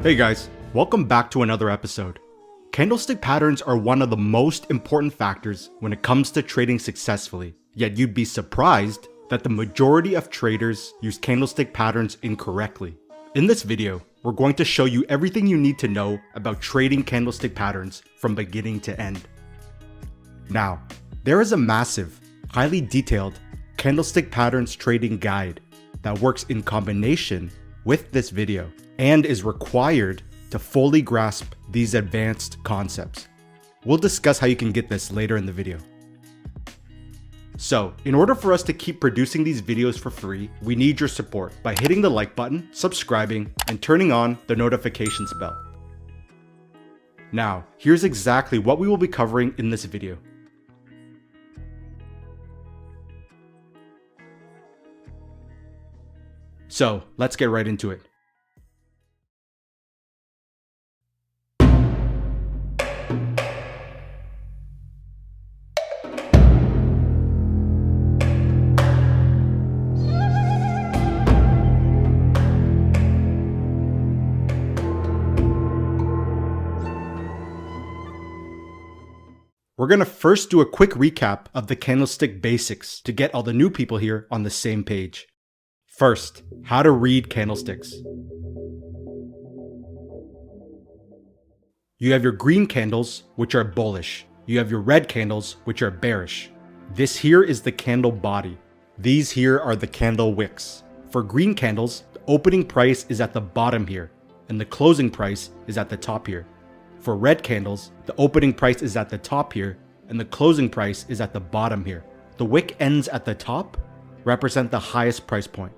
Hey guys, welcome back to another episode. Candlestick patterns are one of the most important factors when it comes to trading successfully, yet you'd be surprised that the majority of traders use candlestick patterns incorrectly. In this video, we're going to show you everything you need to know about trading candlestick patterns from beginning to end. Now, there is a massive, highly detailed candlestick patterns trading guide that works in combination with this video and is required to fully grasp these advanced concepts. We'll discuss how you can get this later in the video. So, in order for us to keep producing these videos for free, we need your support by hitting the like button, subscribing, and turning on the notifications bell. Now, here's exactly what we will be covering in this video. So, let's get right into it. We're going to first do a quick recap of the candlestick basics to get all the new people here on the same page. First, how to read candlesticks. You have your green candles, which are bullish. You have your red candles, which are bearish. This here is the candle body. These here are the candle wicks. For green candles, the opening price is at the bottom here, and the closing price is at the top here. For red candles, the opening price is at the top here, and the closing price is at the bottom here. The wick ends at the top represent the highest price point.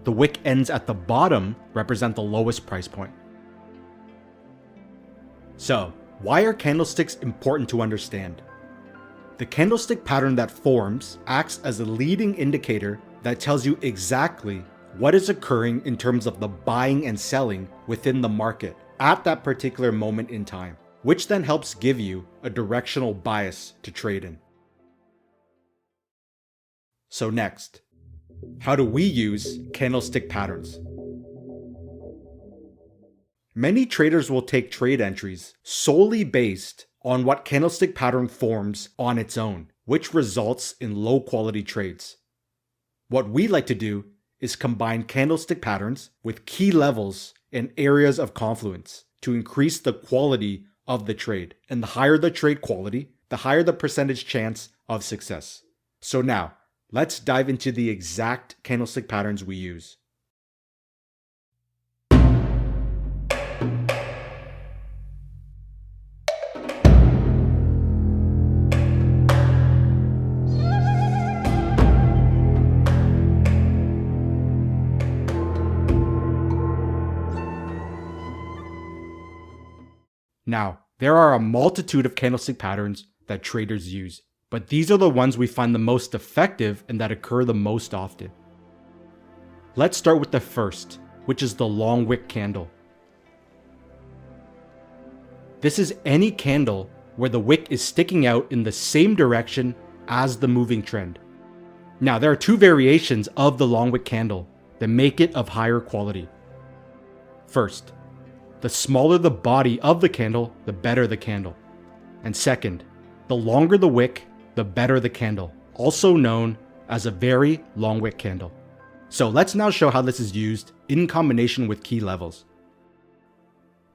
The wick ends at the bottom represent the lowest price point. So, why are candlesticks important to understand? The candlestick pattern that forms acts as a leading indicator that tells you exactly what is occurring in terms of the buying and selling within the market at that particular moment in time, which then helps give you a directional bias to trade in. So next, how do we use candlestick patterns? Many traders will take trade entries solely based on what candlestick pattern forms on its own, which results in low quality trades. What we like to do is combine candlestick patterns with key levels and areas of confluence to increase the quality of the trade. And the higher the trade quality, the higher the percentage chance of success. So now, let's dive into the exact candlestick patterns we use. Now, there are a multitude of candlestick patterns that traders use, but these are the ones we find the most effective and that occur the most often. Let's start with the first, which is the long wick candle. This is any candle where the wick is sticking out in the same direction as the moving trend. Now, there are two variations of the long wick candle that make it of higher quality. First, the smaller the body of the candle, the better the candle. And second, the longer the wick, the better the candle, also known as a very long wick candle. So let's now show how this is used in combination with key levels.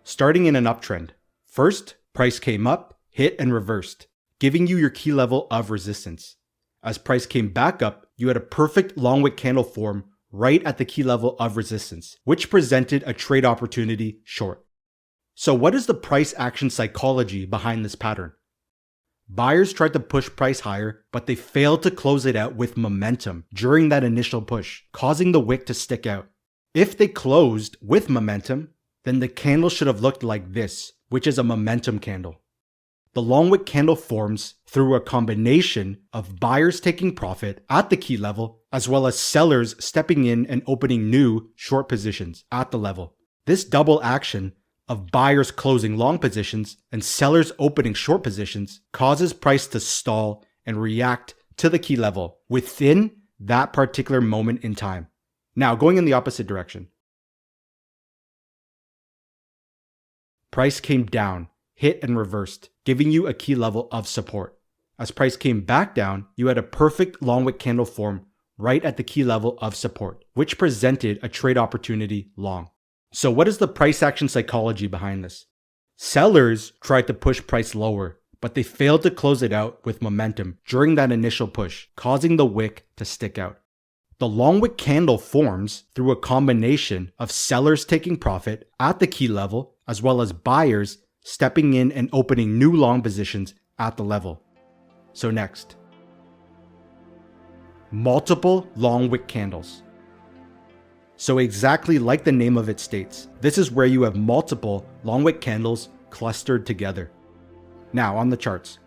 Starting in an uptrend, first, price came up, hit and reversed, giving you your key level of resistance. As price came back up, you had a perfect long wick candle form right at the key level of resistance, which presented a trade opportunity short. So what is the price action psychology behind this pattern? Buyers tried to push price higher, but they failed to close it out with momentum during that initial push, causing the wick to stick out. If they closed with momentum, then the candle should have looked like this, which is a momentum candle. The long wick candle forms through a combination of buyers taking profit at the key level, as well as sellers stepping in and opening new short positions at the level. This double action of buyers closing long positions and sellers opening short positions causes price to stall and react to the key level within that particular moment in time. Now, going in the opposite direction. Price came down, hit and reversed, giving you a key level of support. As price came back down, you had a perfect long wick candle form right at the key level of support, which presented a trade opportunity long. So what is the price action psychology behind this? Sellers tried to push price lower, but they failed to close it out with momentum during that initial push, causing the wick to stick out. The long wick candle forms through a combination of sellers taking profit at the key level, as well as buyers stepping in and opening new long positions at the level. So next, multiple long wick candles. So exactly like the name of it states, this is where you have multiple long wick candles clustered together. Now on the charts.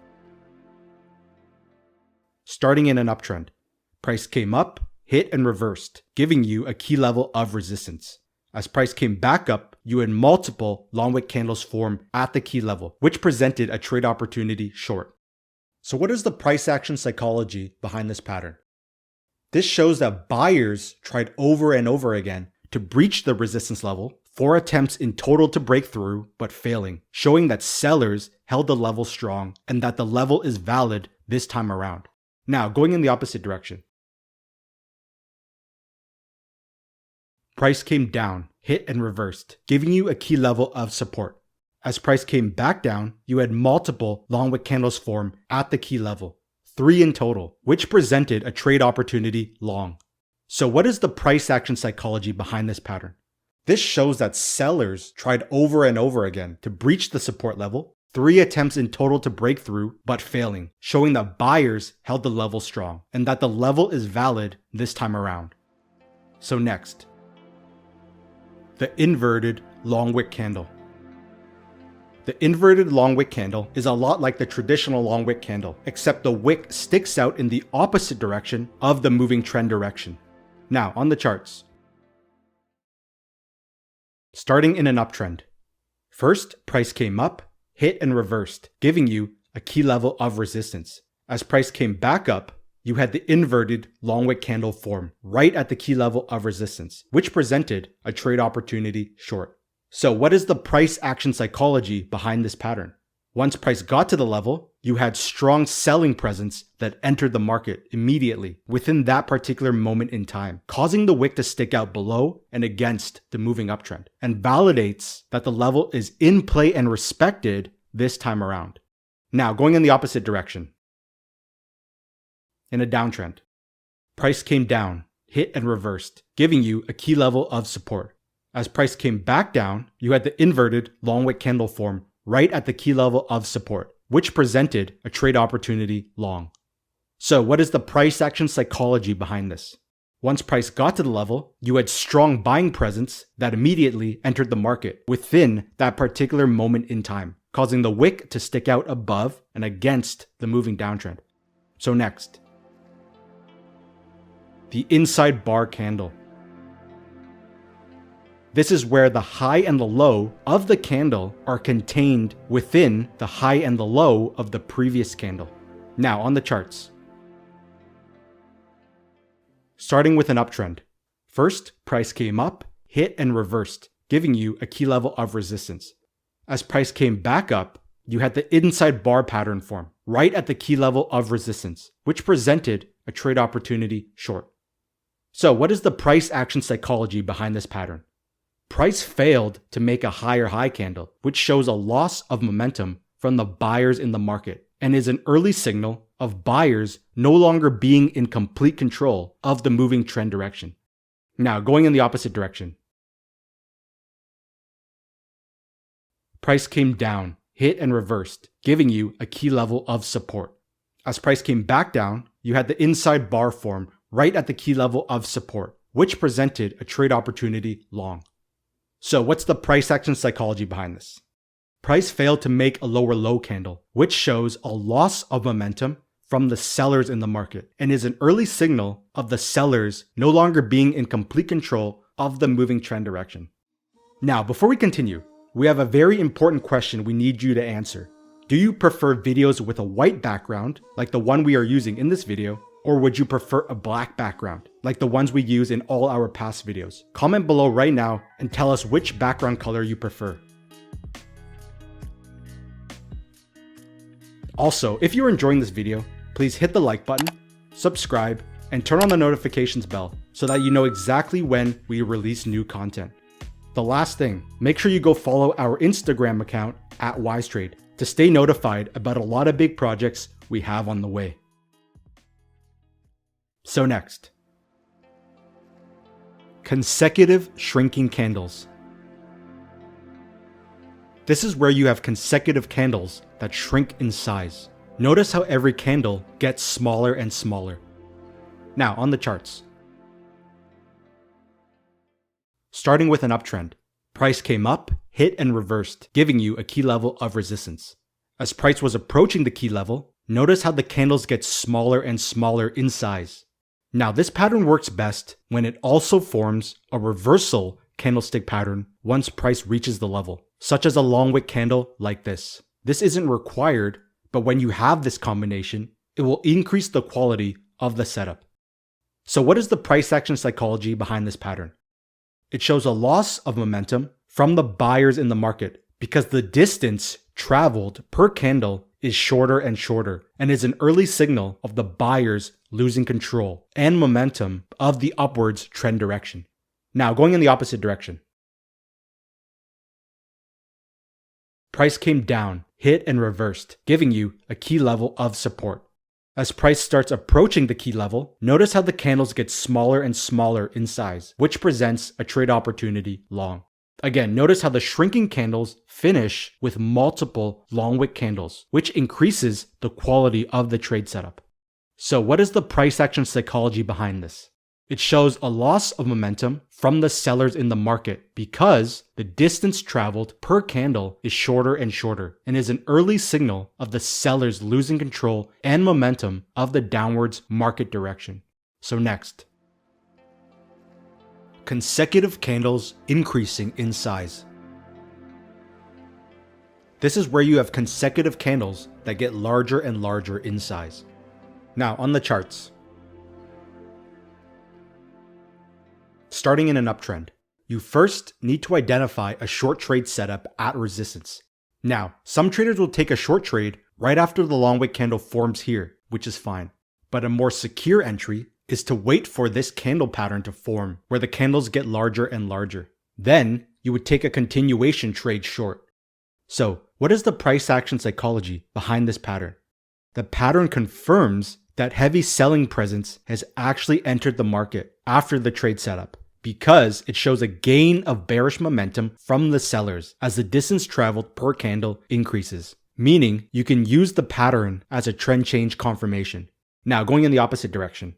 Starting in an uptrend, price came up, hit and reversed, giving you a key level of resistance. As price came back up, you had multiple long wick candles form at the key level, which presented a trade opportunity short. So what is the price action psychology behind this pattern? This shows that buyers tried over and over again to breach the resistance level, 4 attempts in total to break through, but failing, showing that sellers held the level strong and that the level is valid this time around. Now, going in the opposite direction. Price came down, hit and reversed, giving you a key level of support. As price came back down, you had multiple long wick candles form at the key level, 3 in total, which presented a trade opportunity long. So what is the price action psychology behind this pattern? This shows that sellers tried over and over again to breach the support level, 3 attempts in total to break through, but failing, showing that buyers held the level strong and that the level is valid this time around. So next, the inverted long wick candle. The inverted long wick candle is a lot like the traditional long wick candle, except the wick sticks out in the opposite direction of the moving trend direction. Now, on the charts. Starting in an uptrend. First, price came up, hit and reversed, giving you a key level of resistance. As price came back up, you had the inverted long wick candle form right at the key level of resistance, which presented a trade opportunity short. So what is the price action psychology behind this pattern? Once price got to the level, you had strong selling presence that entered the market immediately within that particular moment in time, causing the wick to stick out below and against the moving uptrend, and validates that the level is in play and respected this time around. Now, going in the opposite direction. In a downtrend, price came down, hit and reversed, giving you a key level of support. As price came back down, you had the inverted long wick candle form right at the key level of support, which presented a trade opportunity long. So what is the price action psychology behind this? Once price got to the level, you had strong buying presence that immediately entered the market within that particular moment in time, causing the wick to stick out above and against the moving downtrend. So next, the inside bar candle. This is where the high and the low of the candle are contained within the high and the low of the previous candle. Now on the charts. Starting with an uptrend. First, price came up, hit and reversed, giving you a key level of resistance. As price came back up, you had the inside bar pattern form right at the key level of resistance, which presented a trade opportunity short. So what is the price action psychology behind this pattern? Price failed to make a higher high candle, which shows a loss of momentum from the buyers in the market and is an early signal of buyers no longer being in complete control of the moving trend direction. Now, going in the opposite direction. Price came down, hit and reversed, giving you a key level of support. As price came back down, you had the inside bar form right at the key level of support, which presented a trade opportunity long. So what's the price action psychology behind this? Price failed to make a lower low candle, which shows a loss of momentum from the sellers in the market and is an early signal of the sellers no longer being in complete control of the moving trend direction. Now, before we continue, we have a very important question we need you to answer. Do you prefer videos with a white background, like the one we are using in this video, or would you prefer a black background, like the ones we use in all our past videos? Comment below right now and tell us which background color you prefer. Also, if you're enjoying this video, please hit the like button, subscribe, and turn on the notifications bell so that you know exactly when we release new content. The last thing, make sure you go follow our Instagram account at WiseTrade to stay notified about a lot of big projects we have on the way. So next, consecutive shrinking candles. This is where you have consecutive candles that shrink in size. Notice how every candle gets smaller and smaller. Now on the charts. Starting with an uptrend, price came up, hit and reversed, giving you a key level of resistance. As price was approaching the key level, notice how the candles get smaller and smaller in size. Now this pattern works best when it also forms a reversal candlestick pattern once price reaches the level, such as a long wick candle like this. This isn't required, but when you have this combination, it will increase the quality of the setup. So what is the price action psychology behind this pattern? It shows a loss of momentum from the buyers in the market because the distance traveled per candle is shorter and shorter and is an early signal of the buyers losing control and momentum of the upwards trend direction. Now going in the opposite direction. Price came down, hit and reversed, giving you a key level of support. As price starts approaching the key level, notice how the candles get smaller and smaller in size, which presents a trade opportunity long. Again, notice how the shrinking candles finish with multiple long wick candles, which increases the quality of the trade setup. So what is the price action psychology behind this? It shows a loss of momentum from the sellers in the market because the distance traveled per candle is shorter and shorter and is an early signal of the sellers losing control and momentum of the downwards market direction. So next, consecutive candles increasing in size. This is where you have consecutive candles that get larger and larger in size. Now on the charts. Starting in an uptrend, you first need to identify a short trade setup at resistance. Now, some traders will take a short trade right after the long wick candle forms here, which is fine. But a more secure entry is to wait for this candle pattern to form where the candles get larger and larger. Then you would take a continuation trade short. So what is the price action psychology behind this pattern? The pattern confirms that heavy selling presence has actually entered the market after the trade setup because it shows a gain of bearish momentum from the sellers as the distance traveled per candle increases, meaning you can use the pattern as a trend change confirmation. Now going in the opposite direction.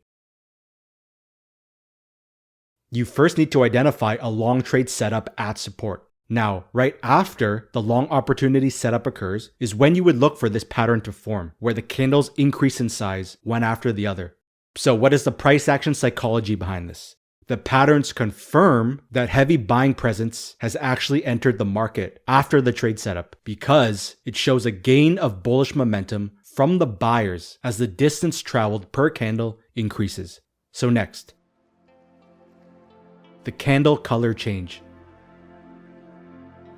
You first need to identify a long trade setup at support. Now, right after the long opportunity setup occurs is when you would look for this pattern to form, where the candles increase in size one after the other. So what is the price action psychology behind this? The patterns confirm that heavy buying presence has actually entered the market after the trade setup because it shows a gain of bullish momentum from the buyers as the distance traveled per candle increases. So next, the candle color change.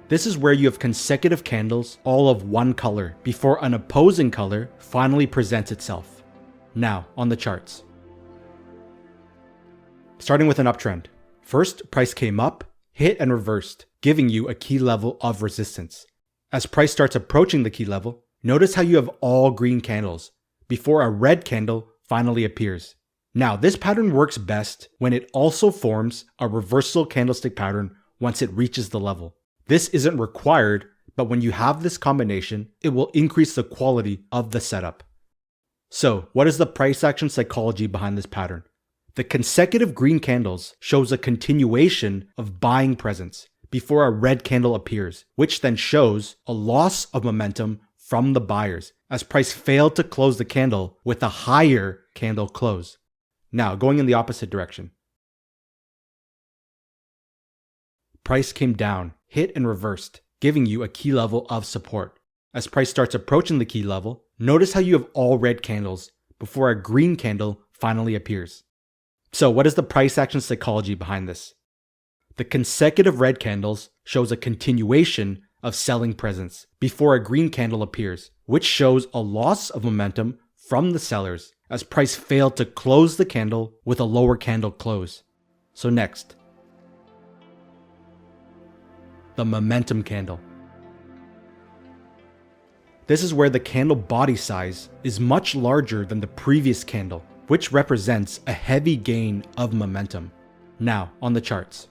This is where you have consecutive candles all of one color before an opposing color finally presents itself. Now on the charts. Starting with an uptrend. First, price came up, hit and reversed, giving you a key level of resistance. As price starts approaching the key level, notice how you have all green candles before a red candle finally appears. Now this pattern works best when it also forms a reversal candlestick pattern once it reaches the level. This isn't required, but when you have this combination, it will increase the quality of the setup. So what is the price action psychology behind this pattern? The consecutive green candles shows a continuation of buying presence before a red candle appears, which then shows a loss of momentum from the buyers as price failed to close the candle with a higher candle close. Now going in the opposite direction. Price came down, hit and reversed, giving you a key level of support. As price starts approaching the key level, notice how you have all red candles before a green candle finally appears. So what is the price action psychology behind this? The consecutive red candles shows a continuation of selling presence before a green candle appears, which shows a loss of momentum from the sellers as price failed to close the candle with a lower candle close. So next, the momentum candle. This is where the candle body size is much larger than the previous candle, which represents a heavy gain of momentum. Now, on the charts.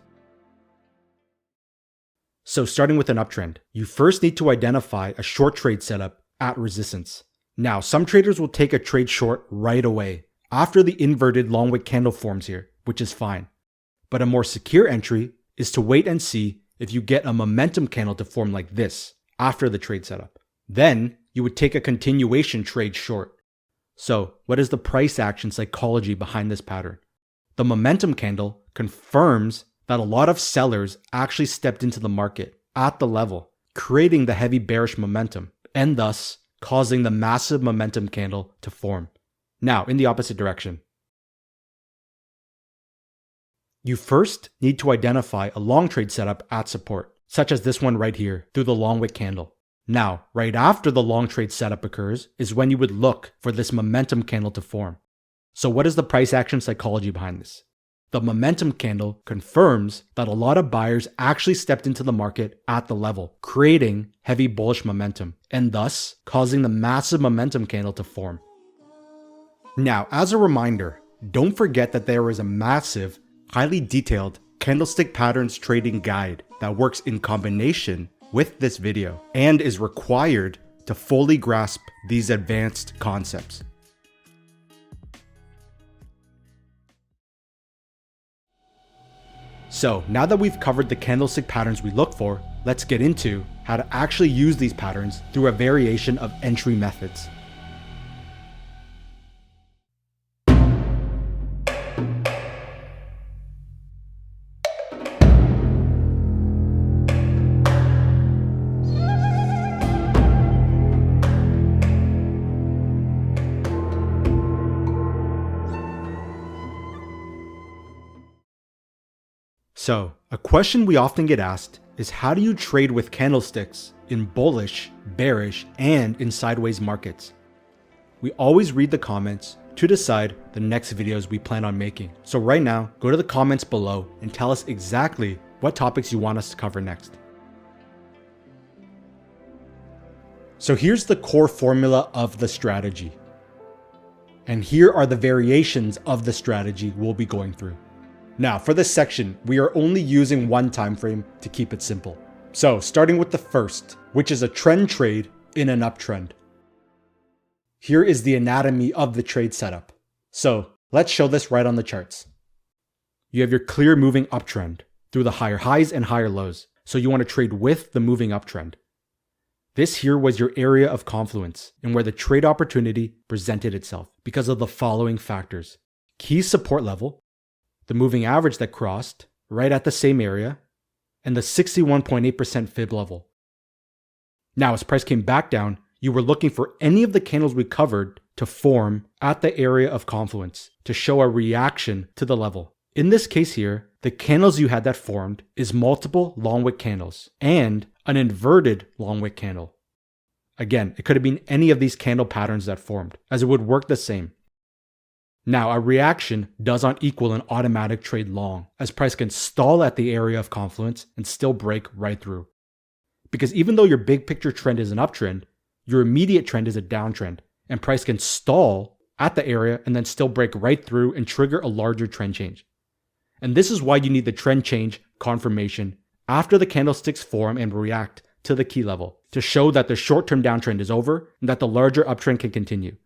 So starting with an uptrend, you first need to identify a short trade setup at resistance. Now, some traders will take a trade short right away after the inverted long wick candle forms here, which is fine. But a more secure entry is to wait and see if you get a momentum candle to form like this after the trade setup. Then you would take a continuation trade short. So what is the price action psychology behind this pattern? The momentum candle confirms that a lot of sellers actually stepped into the market at the level, creating the heavy bearish momentum and thus causing the massive momentum candle to form. Now, in the opposite direction. You first need to identify a long trade setup at support, such as this one right here through the long wick candle. Now, right after the long trade setup occurs is when you would look for this momentum candle to form. So what is the price action psychology behind this? The momentum candle confirms that a lot of buyers actually stepped into the market at the level, creating heavy bullish momentum and thus causing the massive momentum candle to form. Now, as a reminder, don't forget that there is a massive, highly detailed candlestick patterns trading guide that works in combination with this video and is required to fully grasp these advanced concepts. So now that we've covered the candlestick patterns we look for, let's get into how to actually use these patterns through a variation of entry methods. So, a question we often get asked is, how do you trade with candlesticks in bullish, bearish, and in sideways markets? We always read the comments to decide the next videos we plan on making. So right now, go to the comments below and tell us exactly what topics you want us to cover next. So here's the core formula of the strategy. And here are the variations of the strategy we'll be going through. Now, for this section, we are only using one time frame to keep it simple. So, starting with the first, which is a trend trade in an uptrend. Here is the anatomy of the trade setup. So, let's show this right on the charts. You have your clear moving uptrend through the higher highs and higher lows. So you want to trade with the moving uptrend. This here was your area of confluence and where the trade opportunity presented itself because of the following factors. Key support level, the moving average that crossed right at the same area, and the 61.8% fib level. Now, as price came back down, you were looking for any of the candles we covered to form at the area of confluence to show a reaction to the level. In this case here, the candles you had that formed is multiple long wick candles and an inverted long wick candle. Again, it could have been any of these candle patterns that formed, as it would work the same. Now, a reaction does not equal an automatic trade long, as price can stall at the area of confluence and still break right through. Because even though your big picture trend is an uptrend, your immediate trend is a downtrend, and price can stall at the area and then still break right through and trigger a larger trend change. And this is why you need the trend change confirmation after the candlesticks form and react to the key level to show that the short-term downtrend is over and that the larger uptrend can continue.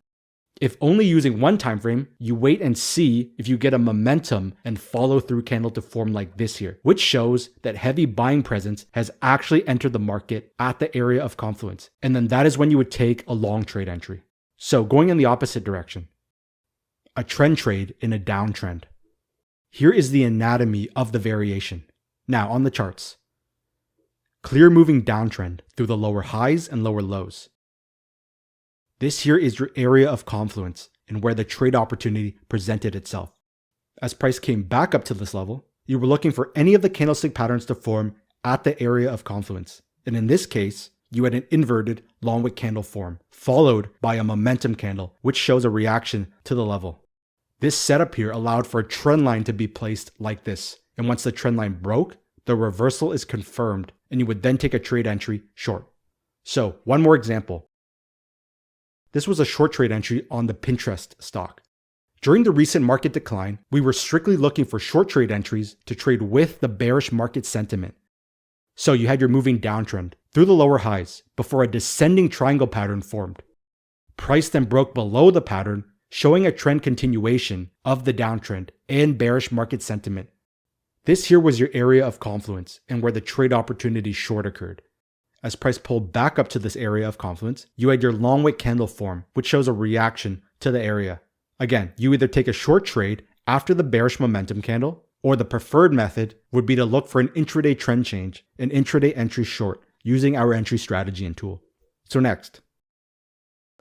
If only using one time frame, you wait and see if you get a momentum and follow through candle to form like this here, which shows that heavy buying presence has actually entered the market at the area of confluence. And then that is when you would take a long trade entry. So going in the opposite direction, a trend trade in a downtrend. Here is the anatomy of the variation. Now on the charts, clear moving downtrend through the lower highs and lower lows. This here is your area of confluence and where the trade opportunity presented itself. As price came back up to this level, you were looking for any of the candlestick patterns to form at the area of confluence. And in this case, you had an inverted long wick candle form, followed by a momentum candle, which shows a reaction to the level. This setup here allowed for a trend line to be placed like this, and once the trend line broke, the reversal is confirmed, and you would then take a trade entry short. So, one more example. This was a short trade entry on the Pinterest stock. During the recent market decline, we were strictly looking for short trade entries to trade with the bearish market sentiment. So you had your moving downtrend through the lower highs before a descending triangle pattern formed. Price then broke below the pattern, showing a trend continuation of the downtrend and bearish market sentiment. This here was your area of confluence and where the trade opportunity short occurred. As price pulled back up to this area of confluence, you had your long wick candle form, which shows a reaction to the area. Again, you either take a short trade after the bearish momentum candle, or the preferred method would be to look for an intraday trend change, an intraday entry short, using our entry strategy and tool. So next,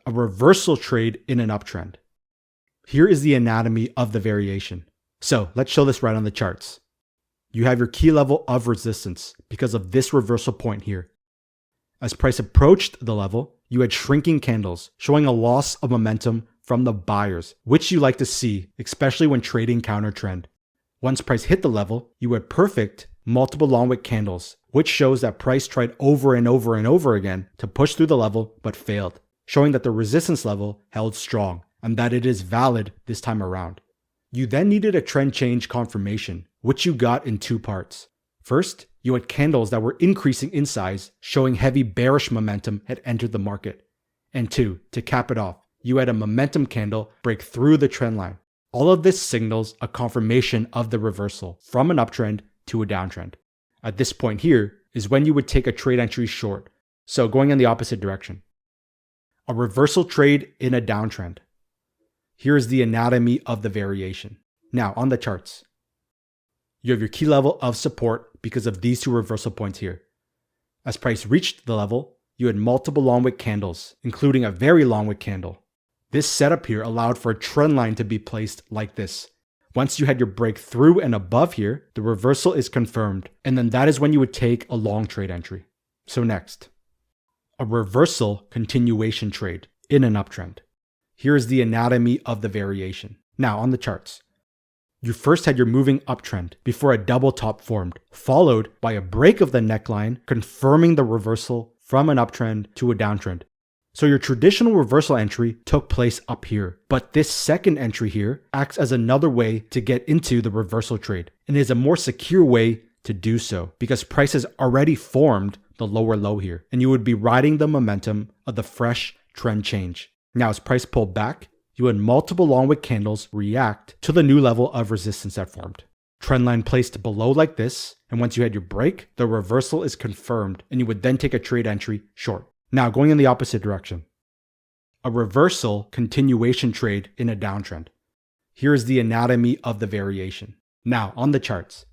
a reversal trade in an uptrend. Here is the anatomy of the variation. So let's show this right on the charts. You have your key level of resistance because of this reversal point here. As price approached the level, you had shrinking candles showing a loss of momentum from the buyers, which you like to see, especially when trading counter trend. Once price hit the level, you had perfect multiple long wick candles, which shows that price tried over and over and over again to push through the level but failed, showing that the resistance level held strong and that it is valid this time around. You then needed a trend change confirmation, which you got in two parts. First, you had candles that were increasing in size, showing heavy bearish momentum had entered the market. And two, to cap it off, you had a momentum candle break through the trend line. All of this signals a confirmation of the reversal from an uptrend to a downtrend. At this point here is when you would take a trade entry short, so going in the opposite direction. A reversal trade in a downtrend. Here is the anatomy of the variation. Now on the charts, you have your key level of support because of these two reversal points here. As price reached the level, you had multiple long wick candles, including a very long wick candle. This setup here allowed for a trend line to be placed like this. Once you had your breakthrough and above here, the reversal is confirmed, and then that is when you would take a long trade entry. So next, a reversal continuation trade in an uptrend. Here is the anatomy of the variation. Now on the charts, you first had your moving uptrend before a double top formed, followed by a break of the neckline, confirming the reversal from an uptrend to a downtrend. So your traditional reversal entry took place up here, but this second entry here acts as another way to get into the reversal trade and is a more secure way to do so because price has already formed the lower low here and you would be riding the momentum of the fresh trend change. Now as price pulled back, you had multiple long wick candles react to the new level of resistance that formed. Trend line placed below like this, and once you had your break, the reversal is confirmed and you would then take a trade entry short. Now going in the opposite direction. A reversal continuation trade in a downtrend. Here is the anatomy of the variation. Now on the charts,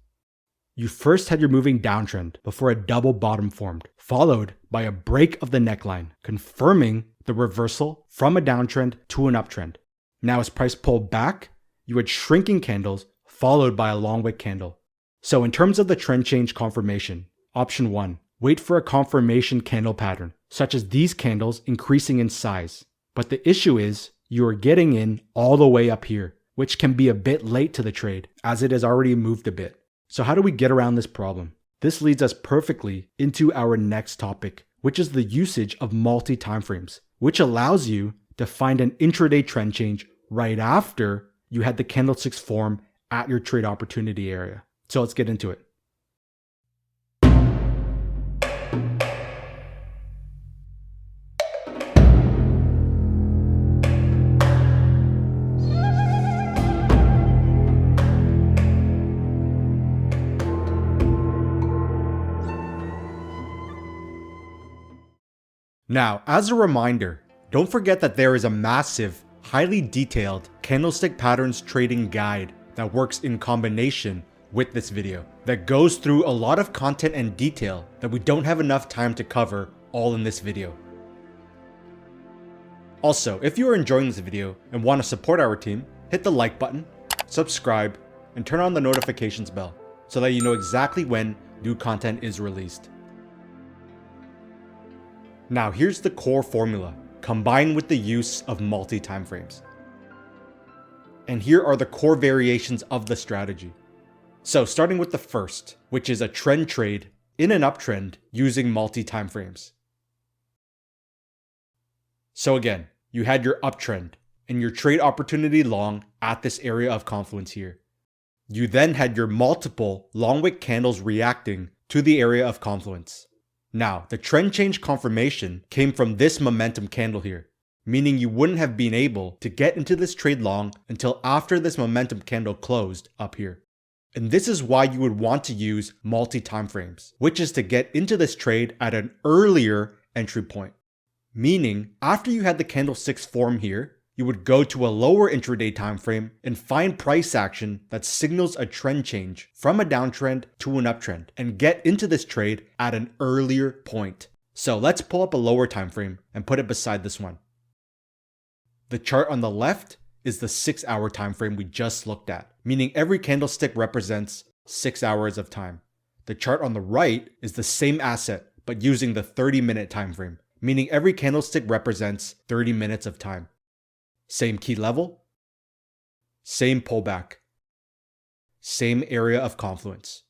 you first had your moving downtrend before a double bottom formed, followed by a break of the neckline, confirming the reversal from a downtrend to an uptrend. Now as price pulled back, you had shrinking candles followed by a long wick candle. So in terms of the trend change confirmation, option 1, wait for a confirmation candle pattern, such as these candles increasing in size. But the issue is you are getting in all the way up here, which can be a bit late to the trade as it has already moved a bit. So how do we get around this problem? This leads us perfectly into our next topic, which is the usage of multi-timeframes, which allows you to find an intraday trend change right after you had the candlesticks form at your trade opportunity area. So let's get into it. Now, as a reminder, don't forget that there is a massive, highly detailed candlestick patterns trading guide that works in combination with this video that goes through a lot of content and detail that we don't have enough time to cover all in this video. Also, if you are enjoying this video and want to support our team, hit the like button, subscribe, and turn on the notifications bell so that you know exactly when new content is released. Now here's the core formula, combined with the use of multi-time frames. And here are the core variations of the strategy. So starting with the first, which is a trend trade in an uptrend using multi-time frames. So again, you had your uptrend and your trade opportunity long at this area of confluence here. You then had your multiple long wick candles reacting to the area of confluence. Now, the trend change confirmation came from this momentum candle here, meaning you wouldn't have been able to get into this trade long until after this momentum candle closed up here. And this is why you would want to use multi-time frames, which is to get into this trade at an earlier entry point. Meaning, after you had the candlesticks form here, you would go to a lower intraday time frame and find price action that signals a trend change from a downtrend to an uptrend and get into this trade at an earlier point. So let's pull up a lower time frame and put it beside this one. The chart on the left is the 6-hour time frame we just looked at, meaning every candlestick represents 6 hours of time. The chart on the right is the same asset but using the 30-minute time frame, meaning every candlestick represents 30 minutes of time. Same key level, same pullback, same area of confluence.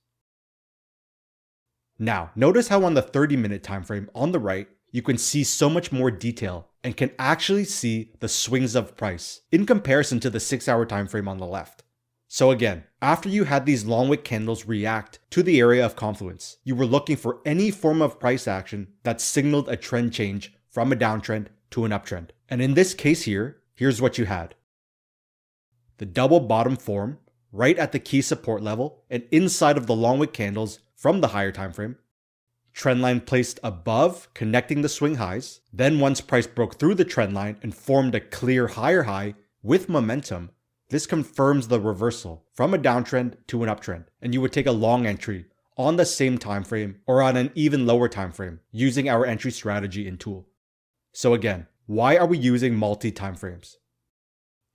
Now, notice how on the 30-minute time frame on the right, you can see so much more detail and can actually see the swings of price in comparison to the 6-hour time frame on the left. So again, after you had these long wick candles react to the area of confluence, you were looking for any form of price action that signaled a trend change from a downtrend to an uptrend. And in this case here, here's what you had. The double bottom form right at the key support level and inside of the long wick candles from the higher time frame. Trend line placed above, connecting the swing highs. Then once price broke through the trend line and formed a clear higher high with momentum, this confirms the reversal from a downtrend to an uptrend, and you would take a long entry on the same time frame or on an even lower time frame using our entry strategy and tool. So again, why are we using multi-time frames?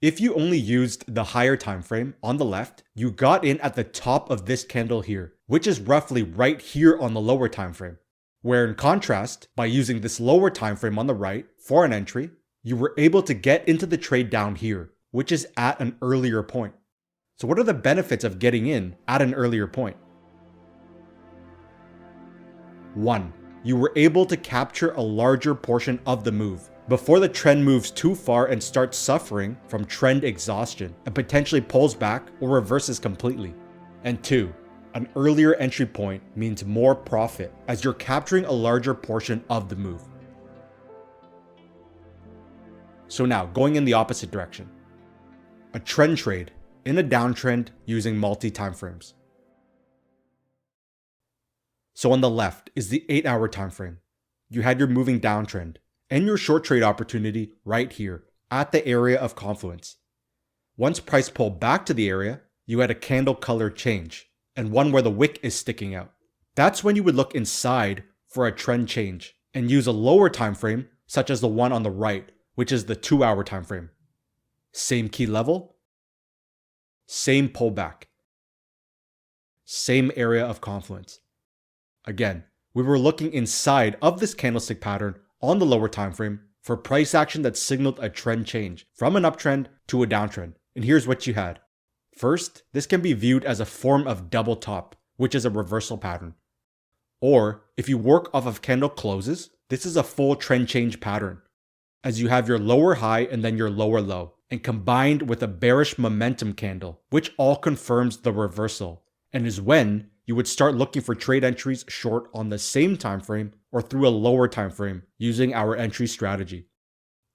If you only used the higher time frame on the left, you got in at the top of this candle here, which is roughly right here on the lower time frame. Where in contrast, by using this lower time frame on the right for an entry, you were able to get into the trade down here, which is at an earlier point. So what are the benefits of getting in at an earlier point? 1. You were able to capture a larger portion of the move before the trend moves too far and starts suffering from trend exhaustion and potentially pulls back or reverses completely. And 2, an earlier entry point means more profit as you're capturing a larger portion of the move. So now, going in the opposite direction. A trend trade in a downtrend using multi-time frames. So on the left is the 8-hour time frame. You had your moving downtrend and your short trade opportunity right here at the area of confluence. Once price pulled back to the area, you had a candle color change and one where the wick is sticking out. That's when you would look inside for a trend change and use a lower time frame such as the one on the right, which is the 2-hour time frame. Same key level, same pullback, same area of confluence. Again, we were looking inside of this candlestick pattern on the lower time frame for price action that signaled a trend change from an uptrend to a downtrend. And here's what you had. First, this can be viewed as a form of double top, which is a reversal pattern. Or if you work off of candle closes, this is a full trend change pattern, as you have your lower high and then your lower low, and combined with a bearish momentum candle, which all confirms the reversal, and is when you would start looking for trade entries short on the same time frame or through a lower time frame using our entry strategy.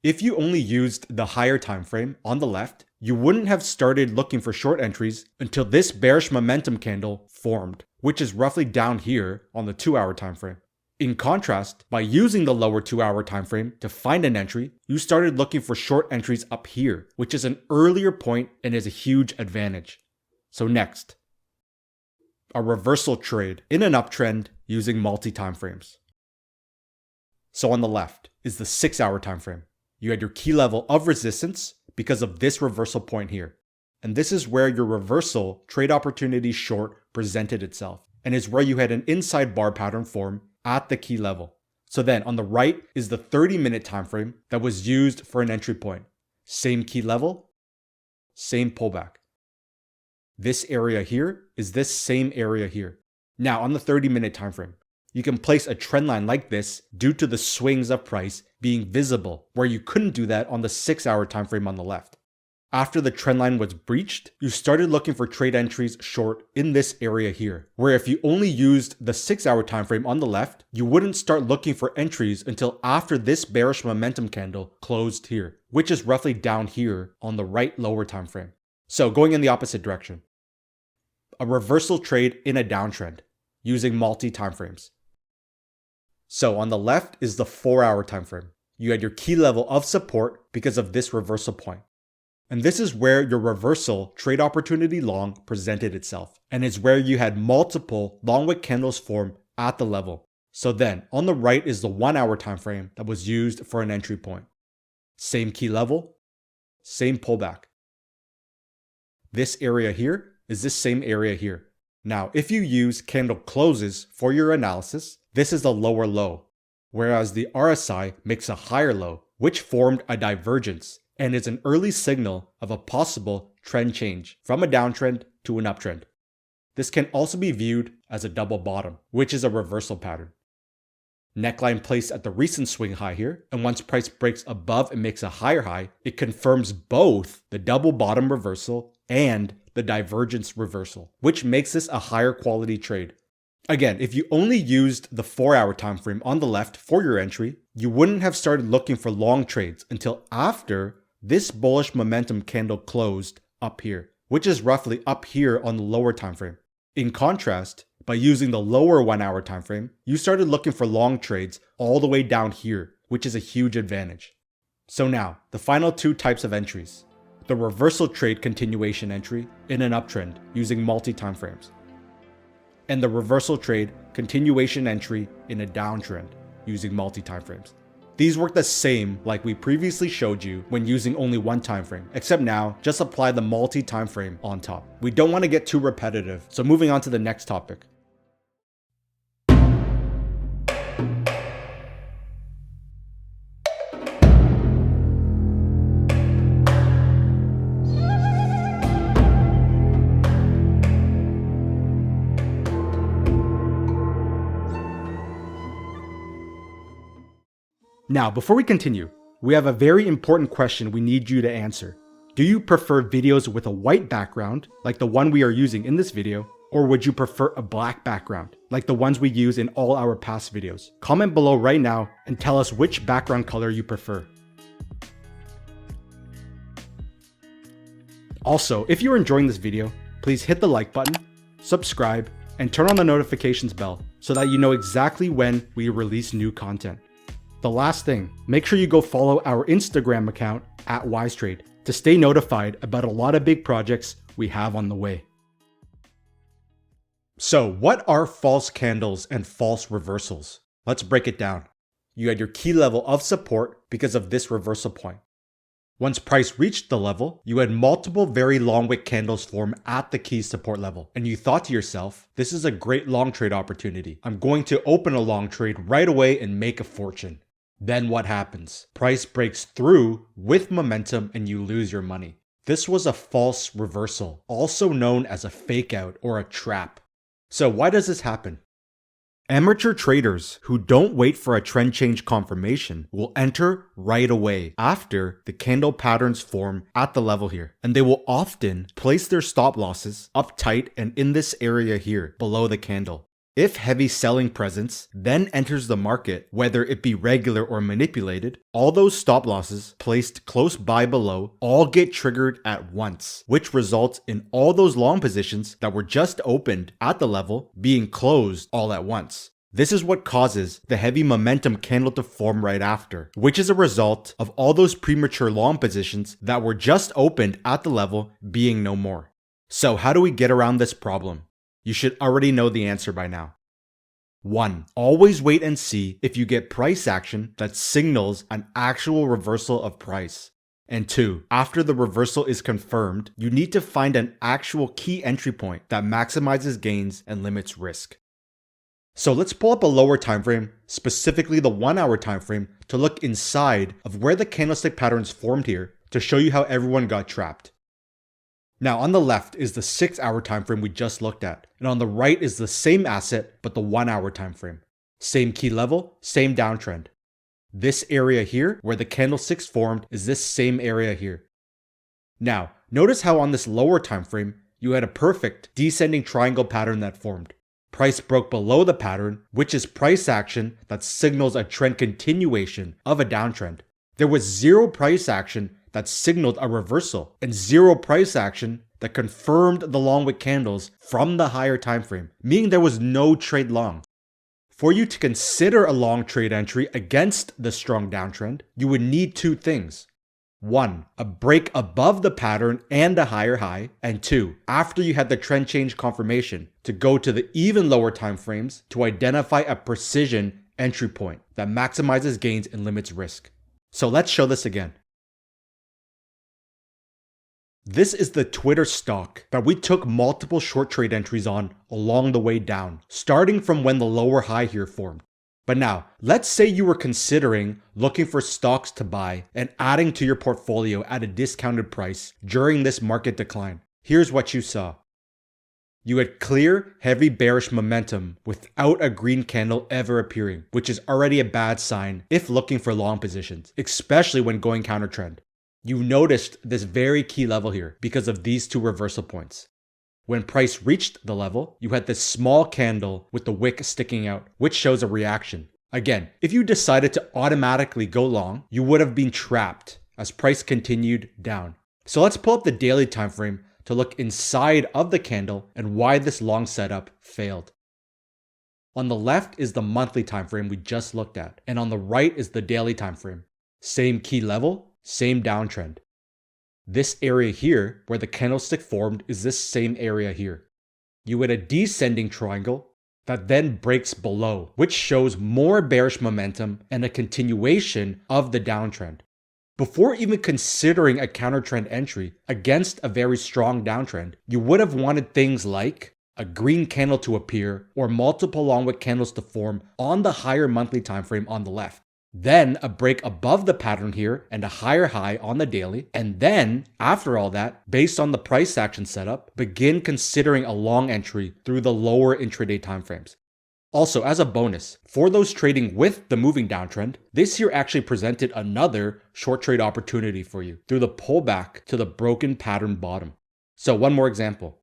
If you only used the higher time frame on the left, you wouldn't have started looking for short entries until this bearish momentum candle formed, which is roughly down here on the 2-hour time frame. In contrast, by using the lower 2-hour time frame to find an entry, you started looking for short entries up here, which is an earlier point and is a huge advantage. So next, a reversal trade in an uptrend using multi-time frames. So on the left is the 6-hour time frame. You had your key level of resistance because of this reversal point here. And this is where your reversal trade opportunity short presented itself, and is where you had an inside bar pattern form at the key level. So then on the right is the 30-minute time frame that was used for an entry point. Same key level, same pullback. This area here is this same area here. Now on the 30-minute time frame, you can place a trend line like this due to the swings of price being visible, where you couldn't do that on the 6-hour time frame on the left. After the trend line was breached, you started looking for trade entries short in this area here, where if you only used the 6-hour time frame on the left, you wouldn't start looking for entries until after this bearish momentum candle closed here, which is roughly down here on the right lower time frame. So going in the opposite direction, a reversal trade in a downtrend using multi time frames. So on the left is the 4-hour time frame. You had your key level of support because of this reversal point. And this is where your reversal trade opportunity long presented itself. And it's where you had multiple long wick candles form at the level. So then on the right is the 1-hour time frame that was used for an entry point. Same key level, same pullback. This area here is this same area here. Now, if you use candle closes for your analysis, this is a lower low, whereas the RSI makes a higher low, which formed a divergence and is an early signal of a possible trend change from a downtrend to an uptrend. This can also be viewed as a double bottom, which is a reversal pattern. Neckline placed at the recent swing high here, and once price breaks above and makes a higher high, it confirms both the double bottom reversal and the divergence reversal, which makes this a higher quality trade. Again, if you only used the 4-hour time frame on the left for your entry, you wouldn't have started looking for long trades until after this bullish momentum candle closed up here, which is roughly up here on the lower time frame. In contrast, by using the lower 1-hour time frame, you started looking for long trades all the way down here, which is a huge advantage. So now, the final two types of entries. The reversal trade continuation entry in an uptrend using multi-time frames, and the reversal trade continuation entry in a downtrend using multi-time frames. These work the same like we previously showed you when using only one time frame, except now just apply the multi-time frame on top. We don't want to get too repetitive, so moving on to the next topic. Now, before we continue, we have a very important question we need you to answer. Do you prefer videos with a white background, like the one we are using in this video, or would you prefer a black background, like the ones we use in all our past videos? Comment below right now and tell us which background color you prefer. Also, if you're enjoying this video, please hit the like button, subscribe, and turn on the notifications bell so that you know exactly when we release new content. The last thing, make sure you go follow our Instagram account at WiseTrade to stay notified about a lot of big projects we have on the way. So what are false candles and false reversals? Let's break it down. You had your key level of support because of this reversal point. Once price reached the level, you had multiple very long wick candles form at the key support level, and you thought to yourself, this is a great long trade opportunity. I'm going to open a long trade right away and make a fortune. Then what happens? Price breaks through with momentum and you lose your money. This was a false reversal, also known as a fake out or a trap. So why does this happen? Amateur traders who don't wait for a trend change confirmation will enter right away after the candle patterns form at the level here. And they will often place their stop losses up tight and in this area here below the candle. If heavy selling presence then enters the market, whether it be regular or manipulated, all those stop losses placed close by below all get triggered at once, which results in all those long positions that were just opened at the level being closed all at once. This is what causes the heavy momentum candle to form right after, which is a result of all those premature long positions that were just opened at the level being no more. So how do we get around this problem? You should already know the answer by now. 1. Always wait and see if you get price action that signals an actual reversal of price. And 2. After the reversal is confirmed, you need to find an actual key entry point that maximizes gains and limits risk. So let's pull up a lower time frame, specifically the 1 hour time frame, to look inside of where the candlestick patterns formed here to show you how everyone got trapped. Now on the left is the 6 hour time frame we just looked at, and on the right is the same asset but the 1 hour time frame. Same key level, same downtrend. This area here where the candlesticks formed is this same area here. Now, notice how on this lower time frame you had a perfect descending triangle pattern that formed. Price broke below the pattern, which is price action that signals a trend continuation of a downtrend. There was zero price action that signaled a reversal, and zero price action that confirmed the long wick candles from the higher time frame, meaning there was no trade long. For you to consider a long trade entry against the strong downtrend, you would need two things. 1. A break above the pattern and a higher high, and 2. After you had the trend change confirmation, to go to the even lower time frames to identify a precision entry point that maximizes gains and limits risk. So let's show this again. This is the Twitter stock that we took multiple short trade entries on along the way down, starting from when the lower high here formed. But now, let's say you were considering looking for stocks to buy and adding to your portfolio at a discounted price during this market decline. Here's what you saw. You had clear, heavy bearish momentum without a green candle ever appearing, which is already a bad sign if looking for long positions, especially when going counter trend. You noticed this very key level here because of these two reversal points. When price reached the level, you had this small candle with the wick sticking out, which shows a reaction. Again, if you decided to automatically go long, you would have been trapped as price continued down. So let's pull up the daily time frame to look inside of the candle and why this long setup failed. On the left is the monthly time frame we just looked at, and on the right is the daily time frame. Same key level, same downtrend. This area here, where the candlestick formed, is this same area here. You had a descending triangle that then breaks below, which shows more bearish momentum and a continuation of the downtrend. Before even considering a counter trend entry against a very strong downtrend, you would have wanted things like a green candle to appear or multiple long wick candles to form on the higher monthly time frame on the left. Then a break above the pattern here and a higher high on the daily. And then, after all that, based on the price action setup, begin considering a long entry through the lower intraday timeframes. Also, as a bonus, for those trading with the moving downtrend, this here actually presented another short trade opportunity for you through the pullback to the broken pattern bottom. So one more example.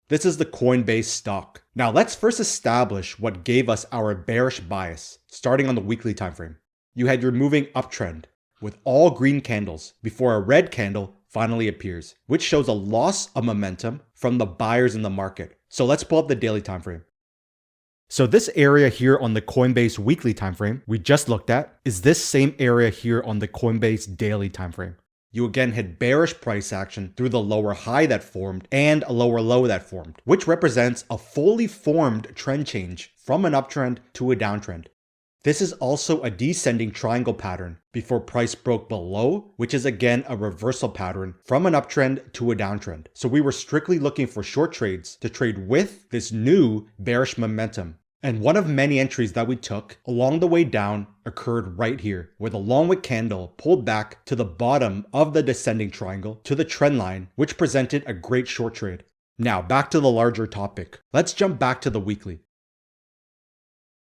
This is the Coinbase stock. Now let's first establish what gave us our bearish bias, starting on the weekly time frame. You had your moving uptrend with all green candles before a red candle finally appears, which shows a loss of momentum from the buyers in the market. So let's pull up the daily time frame. So this area here on the Coinbase weekly time frame we just looked at is this same area here on the Coinbase daily time frame. You again had bearish price action through the lower high that formed and a lower low that formed, which represents a fully formed trend change from an uptrend to a downtrend. This is also a descending triangle pattern before price broke below, which is again a reversal pattern from an uptrend to a downtrend. So we were strictly looking for short trades to trade with this new bearish momentum. And one of many entries that we took along the way down occurred right here, where the long wick candle pulled back to the bottom of the descending triangle to the trend line, which presented a great short trade. Now back to the larger topic. Let's jump back to the weekly.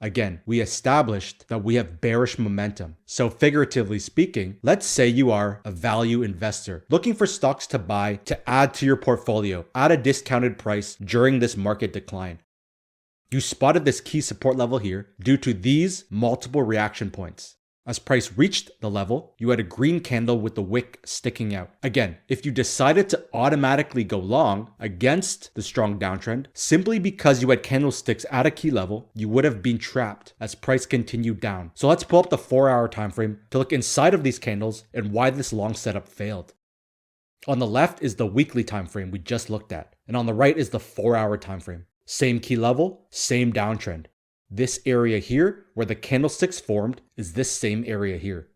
Again, we established that we have bearish momentum. So figuratively speaking, let's say you are a value investor looking for stocks to buy to add to your portfolio at a discounted price during this market decline. You spotted this key support level here due to these multiple reaction points. As price reached the level, you had a green candle with the wick sticking out. Again, if you decided to automatically go long against the strong downtrend, simply because you had candlesticks at a key level, you would have been trapped as price continued down. So let's pull up the 4-hour time frame to look inside of these candles and why this long setup failed. On the left is the weekly time frame we just looked at, and on the right is the 4-hour time frame. Same key level, same downtrend. This area here, where the candlesticks formed, is this same area here.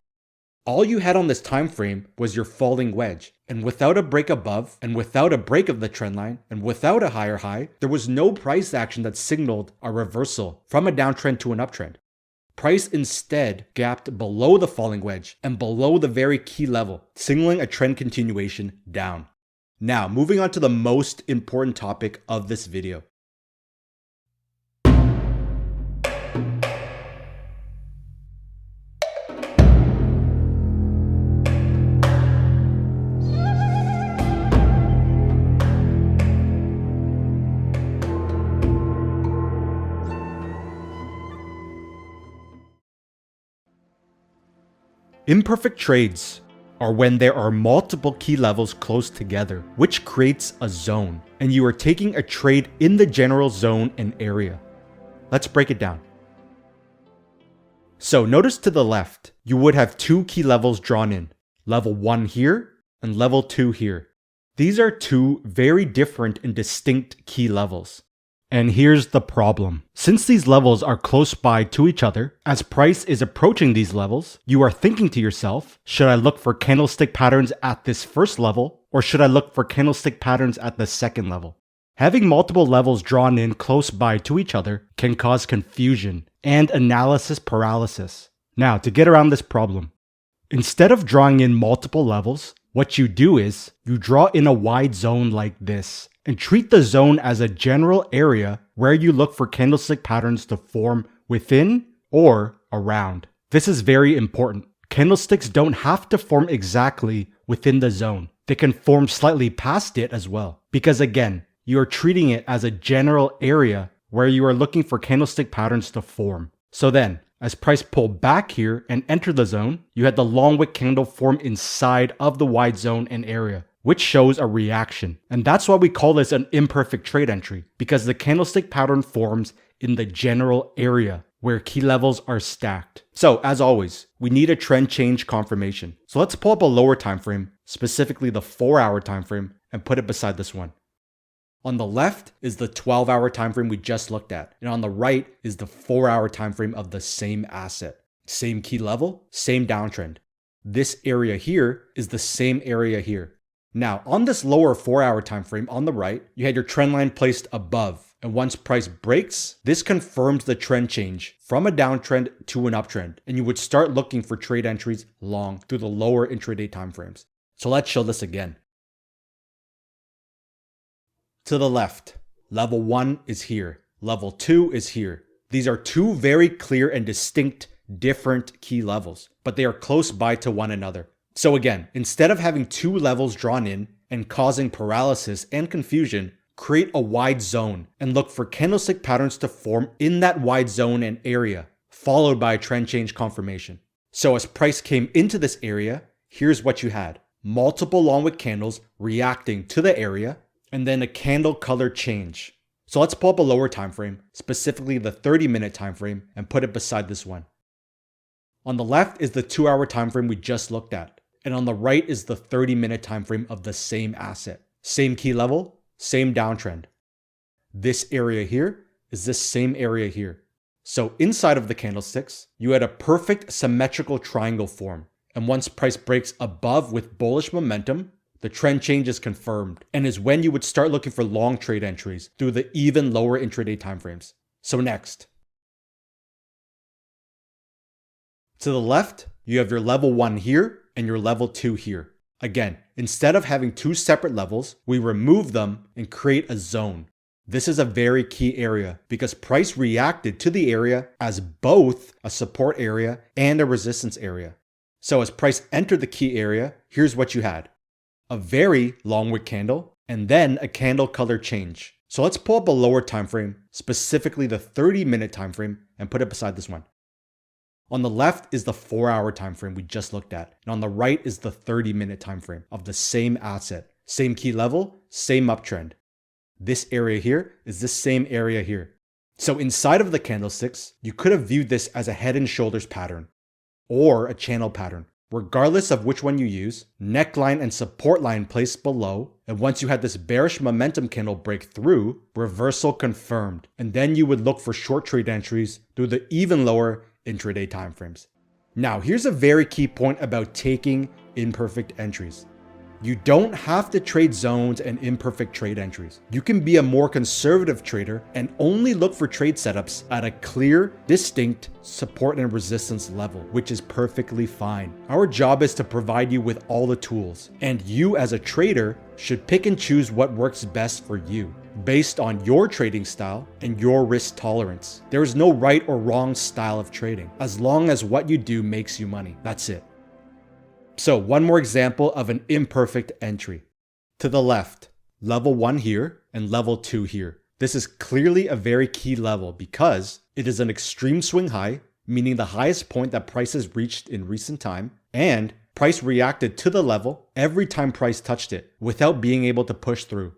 All you had on this time frame was your falling wedge, and without a break above, and without a break of the trend line, and without a higher high, there was no price action that signaled a reversal from a downtrend to an uptrend. Price instead gapped below the falling wedge and below the very key level, signaling a trend continuation down. Now, moving on to the most important topic of this video. Imperfect trades are when there are multiple key levels close together, which creates a zone, and you are taking a trade in the general zone and area. Let's break it down. So notice to the left, you would have two key levels drawn in, level 1 here and level 2 here. These are two very different and distinct key levels. And here's the problem. Since these levels are close by to each other, as price is approaching these levels, you are thinking to yourself, should I look for candlestick patterns at this first level, or should I look for candlestick patterns at the second level? Having multiple levels drawn in close by to each other can cause confusion and analysis paralysis. Now, to get around this problem, instead of drawing in multiple levels, what you do is you draw in a wide zone like this and treat the zone as a general area where you look for candlestick patterns to form within or around. This is very important. Candlesticks don't have to form exactly within the zone. They can form slightly past it as well. Because again, you are treating it as a general area where you are looking for candlestick patterns to form. So then, as price pulled back here and entered the zone, you had the long wick candle form inside of the wide zone and area, which shows a reaction. And that's why we call this an imperfect trade entry, because the candlestick pattern forms in the general area where key levels are stacked. So as always, we need a trend change confirmation. So let's pull up a lower time frame, specifically the 4-hour time frame, and put it beside this one. On the left is the 12-hour time frame we just looked at, and on the right is the 4-hour time frame of the same asset. Same key level, same downtrend. This area here is the same area here. Now, on this lower 4-hour time frame on the right, you had your trend line placed above, and once price breaks, this confirms the trend change from a downtrend to an uptrend, and you would start looking for trade entries long through the lower intraday time frames. So let's show this again. To the left, level 1 is here, level 2 is here. These are two very clear and distinct different key levels, but they are close by to one another. So again, instead of having two levels drawn in and causing paralysis and confusion, create a wide zone and look for candlestick patterns to form in that wide zone and area, followed by a trend change confirmation. So as price came into this area, here's what you had. Multiple long wick candles reacting to the area, and then a candle color change. So let's pull up a lower time frame, specifically the 30-minute time frame, and put it beside this one. On the left is the 2-hour time frame we just looked at, and on the right is the 30-minute time frame of the same asset. Same key level, same downtrend. This area here is this same area here. So inside of the candlesticks, you had a perfect symmetrical triangle form, and once price breaks above with bullish momentum, the trend change is confirmed and is when you would start looking for long trade entries through the even lower intraday timeframes. So next, to the left, you have your level 1 here and your level 2 here. Again, instead of having two separate levels, we remove them and create a zone. This is a very key area because price reacted to the area as both a support area and a resistance area. So as price entered the key area, here's what you had. A very long wick candle, and then a candle color change. So let's pull up a lower time frame, specifically the 30-minute time frame, and put it beside this one. On the left is the 4-hour time frame we just looked at, and on the right is the 30-minute time frame of the same asset, same key level, same uptrend. This area here is this same area here. So inside of the candlesticks, you could have viewed this as a head and shoulders pattern or a channel pattern. Regardless of which one you use, neckline and support line placed below, and once you had this bearish momentum candle break through, reversal confirmed, and then you would look for short trade entries through the even lower intraday timeframes. Now, here's a very key point about taking imperfect entries. You don't have to trade zones and imperfect trade entries. You can be a more conservative trader and only look for trade setups at a clear, distinct support and resistance level, which is perfectly fine. Our job is to provide you with all the tools, and you as a trader should pick and choose what works best for you, based on your trading style and your risk tolerance. There is no right or wrong style of trading, as long as what you do makes you money. That's it. So one more example of an imperfect entry. To the left, level 1 here and level 2 here. This is clearly a very key level because it is an extreme swing high, meaning the highest point that price has reached in recent time, and price reacted to the level every time price touched it without being able to push through.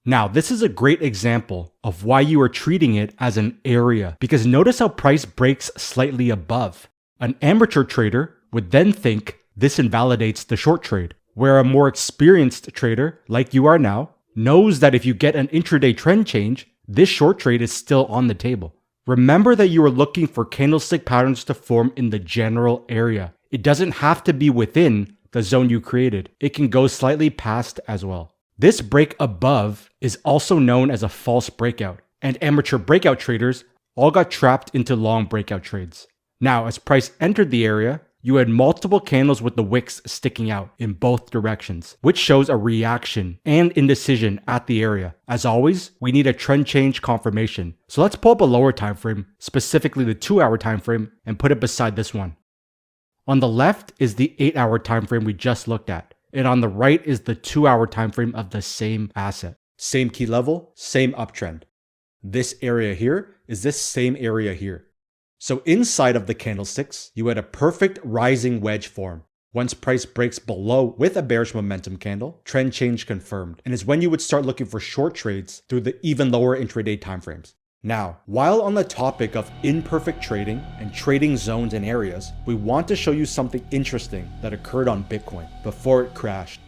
Now, this is a great example of why you are treating it as an area, because notice how price breaks slightly above. An amateur trader would then think this invalidates the short trade, where a more experienced trader, like you are now, knows that if you get an intraday trend change, this short trade is still on the table. Remember that you are looking for candlestick patterns to form in the general area. It doesn't have to be within the zone you created. It can go slightly past as well. This break above is also known as a false breakout, and amateur breakout traders all got trapped into long breakout trades. Now, as price entered the area, you had multiple candles with the wicks sticking out in both directions, which shows a reaction and indecision at the area. As always, we need a trend change confirmation. So let's pull up a lower time frame, specifically the 2-hour time frame, and put it beside this one. On the left is the 8-hour time frame we just looked at, and on the right is the 2-hour time frame of the same asset. Same key level, same uptrend. This area here is this same area here. So inside of the candlesticks, you had a perfect rising wedge form. Once price breaks below with a bearish momentum candle, trend change confirmed, and is when you would start looking for short trades through the even lower intraday timeframes. Now, while on the topic of imperfect trading and trading zones and areas, we want to show you something interesting that occurred on Bitcoin before it crashed.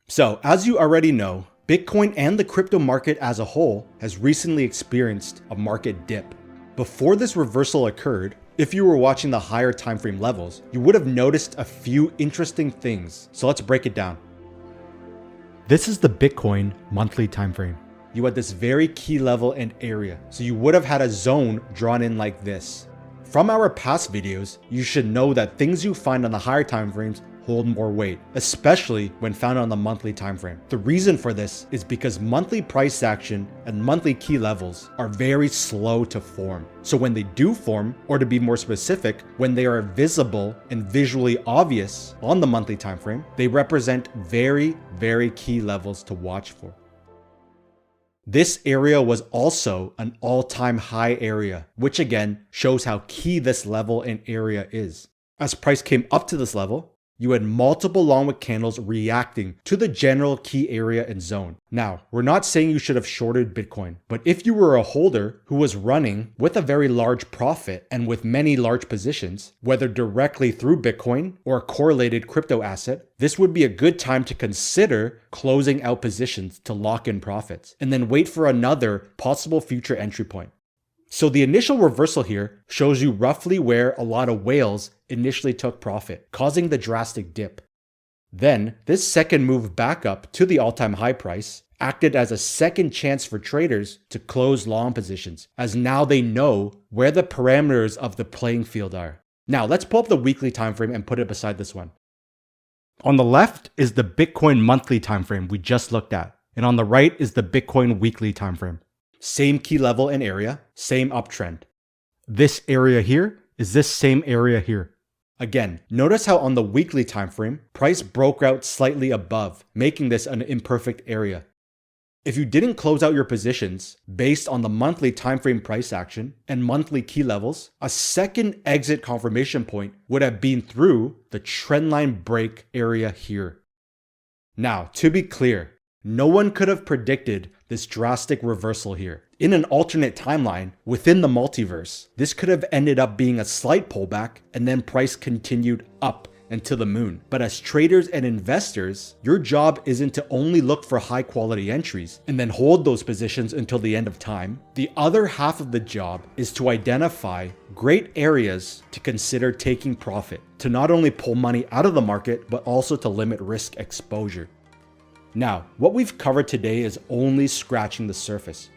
So, as you already know, Bitcoin and the crypto market as a whole has recently experienced a market dip. Before this reversal occurred, if you were watching the higher time frame levels, you would have noticed a few interesting things. So let's break it down. This is the Bitcoin monthly time frame. You had this very key level and area, so you would have had a zone drawn in like this. From our past videos, you should know that things you find on the higher time frames hold more weight, especially when found on the monthly time frame. The reason for this is because monthly price action and monthly key levels are very slow to form. So when they do form, or to be more specific, when they are visible and visually obvious on the monthly time frame, they represent very, very key levels to watch for. This area was also an all-time high area, which again shows how key this level and area is. As price came up to this level, you had multiple long wick candles reacting to the general key area and zone. Now, we're not saying you should have shorted Bitcoin, but if you were a holder who was running with a very large profit and with many large positions, whether directly through Bitcoin or a correlated crypto asset, this would be a good time to consider closing out positions to lock in profits and then wait for another possible future entry point. So the initial reversal here shows you roughly where a lot of whales initially took profit, causing the drastic dip. Then this second move back up to the all-time high price acted as a second chance for traders to close long positions, as now they know where the parameters of the playing field are. Now let's pull up the weekly time frame and put it beside this one. On the left is the Bitcoin monthly time frame we just looked at, and on the right is the Bitcoin weekly time frame. Same key level and area, same uptrend. This area here is this same area here. Again, notice how on the weekly time frame, price broke out slightly above, making this an imperfect area. If you didn't close out your positions based on the monthly time frame price action and monthly key levels, a second exit confirmation point would have been through the trendline break area here. Now, to be clear, no one could have predicted this drastic reversal here. In an alternate timeline within the multiverse, this could have ended up being a slight pullback and then price continued up and to the moon. But as traders and investors, your job isn't to only look for high quality entries and then hold those positions until the end of time. The other half of the job is to identify great areas to consider taking profit, to not only pull money out of the market, but also to limit risk exposure. Now, what we've covered today is only scratching the surface.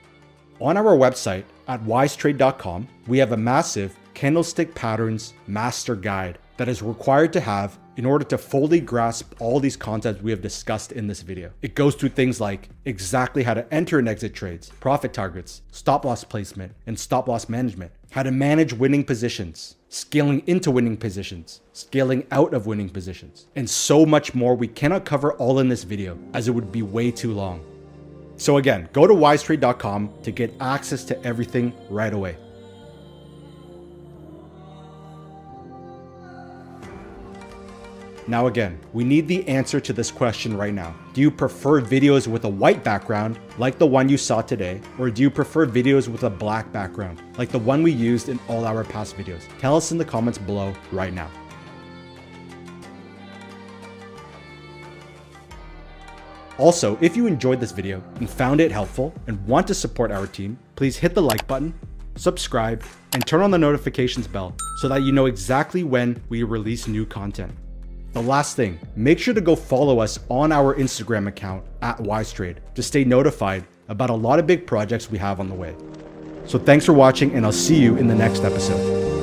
On our website at wisetrade.com, we have a massive candlestick patterns master guide that is required to have in order to fully grasp all these concepts we have discussed in this video. It goes through things like exactly how to enter and exit trades, profit targets, stop loss placement, and stop loss management, how to manage winning positions, scaling into winning positions, scaling out of winning positions, and so much more we cannot cover all in this video as it would be way too long. So again, go to wisetrade.com to get access to everything right away. Now again, we need the answer to this question right now. Do you prefer videos with a white background, like the one you saw today, or do you prefer videos with a black background, like the one we used in all our past videos? Tell us in the comments below right now. Also, if you enjoyed this video and found it helpful and want to support our team, please hit the like button, subscribe, and turn on the notifications bell so that you know exactly when we release new content. The last thing, make sure to go follow us on our Instagram account at WiseTrade to stay notified about a lot of big projects we have on the way. So thanks for watching, and I'll see you in the next episode.